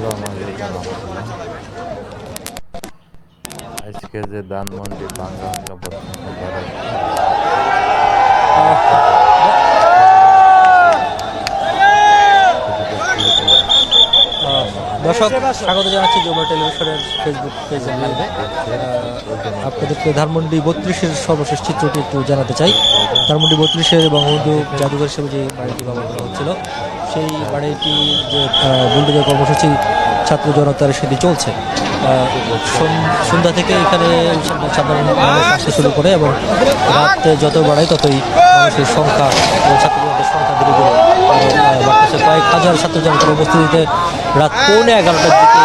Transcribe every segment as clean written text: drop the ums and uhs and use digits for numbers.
আসসালামু আলাইকুম রহমতুল্লাহ। আজকে যে ধানমন্ডি ভাঙ্গা ভাঙ্গা বর্তমানে বাড়াচ্ছে দর্শক স্বাগত জানাচ্ছি যমুনা টেলিভিশনের ফেসবুক পেজের লাইভে। আপনাদেরকে ধানমন্ডি 32-এর সর্বশেষ চিত্রটি একটু জানাতে চাই। ধানমন্ডি 32-এর বঙ্গবন্ধু জাদুঘর হিসেবে যে বাড়িটি ব্যবহার করা হচ্ছিল, সেই বাড়িটি যে বুলডোজার কর্মসূচি ছাত্র জনতার সেটি চলছে। সন্ধ্যা থেকে এখানে সাধারণ মানুষ আসতে শুরু করে এবং রাত যত বাড়ায় ততই মানুষের সংখ্যা এবং ছাত্র জনতার সংখ্যা ধীরে ধীরে বাড়তেছে। কয়েক হাজার ছাত্র জনতার উপস্থিতিতে রাত 11:15টার দিকে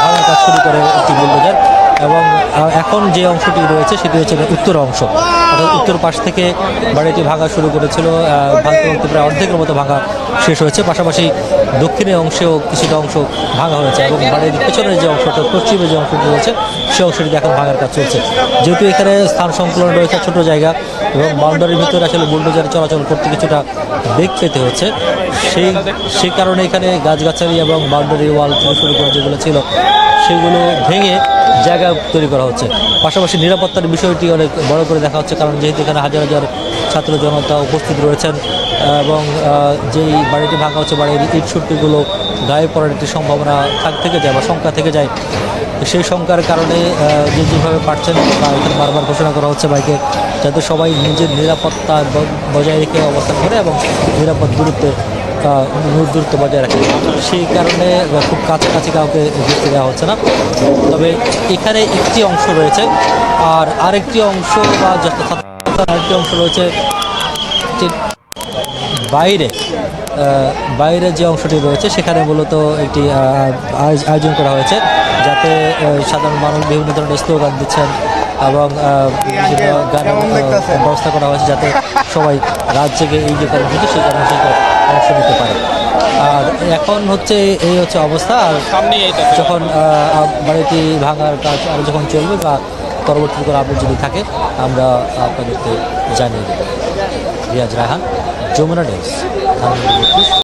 ভাঙার কাজ শুরু করে একটি বুলডোজার। এবং এখন যে অংশটি রয়েছে সেটি হচ্ছে উত্তর অংশ, অর্থাৎ উত্তর পাশ থেকে বাড়িটি ভাঙা শুরু করেছিল। ভাঙতে ভাঙতে প্রায় অর্ধেকের মতো ভাঙা শেষ হয়েছে। পাশাপাশি দক্ষিণের অংশেও কিছুটা অংশ ভাঙা হয়েছে এবং বাড়ির পেছনের যে অংশটা, পশ্চিমের যে অংশটি রয়েছে সেই অংশটি এখন ভাঙার কাজ চলছে। যেহেতু এখানে স্থান সংকুলন রয়েছে, ছোট জায়গা এবং বাউন্ডারির ভিতরে আসলে বুলডোজার চলাচল করতে কিছুটা বেগ পেতে হচ্ছে, সেই কারণে এখানে গাছগাছালি এবং বাউন্ডারি ওয়াল থেকে শুরু করে যেগুলো ছিল সেগুলো ভেঙে জায়গা তৈরি করা হচ্ছে। পাশাপাশি নিরাপত্তার বিষয়টি অনেক বড় করে দেখা হচ্ছে, কারণ যেহেতু এখানে হাজার হাজার ছাত্র জনতা উপস্থিত রয়েছেন এবং যেই বাড়িটি ভাঙা হচ্ছে বাড়ির ইট সুটকিগুলো গায়ে পড়ার একটি সম্ভাবনা থেকে যায় বা সংখ্যা থেকে যায়। সেই সংখ্যার কারণে যেভাবে পারছেন তা এখানে বারবার ঘোষণা করা হচ্ছে বাইকে, যাতে সবাই নিজের নিরাপত্তা বজায় রেখে অবস্থান করে এবং নিরাপদ দূরত্ব বজায় রাখে। সেই কারণে খুব কাছাকাছি কাউকে ঘুরতে দেওয়া হচ্ছে না। তবে এখানে একটি অংশ রয়েছে, আর আরেকটি অংশ বা আরেকটি অংশ রয়েছে বাইরে যে অংশটি রয়েছে সেখানে মূলত একটি আয়োজন করা হয়েছে, যাতে সাধারণ মানুষ বিভিন্ন ধরনের স্লোগান দিচ্ছেন এবং গানের ব্যবস্থা করা হয়েছে, যাতে সবাই রাত জেগে এই যে কর্মসূচি সেই কর্মসূচিতে অংশ নিতে পারে। আর এখন হচ্ছে এই হচ্ছে অবস্থা। আর যখন বাড়িটি ভাঙার কাজ আর যখন চলবে বা পরবর্তী করে আপডেট যদি থাকে আমরা আপনাদেরকে জানিয়ে দেব। রিয়াজ রায়হান, যমুনা ডেস্ক।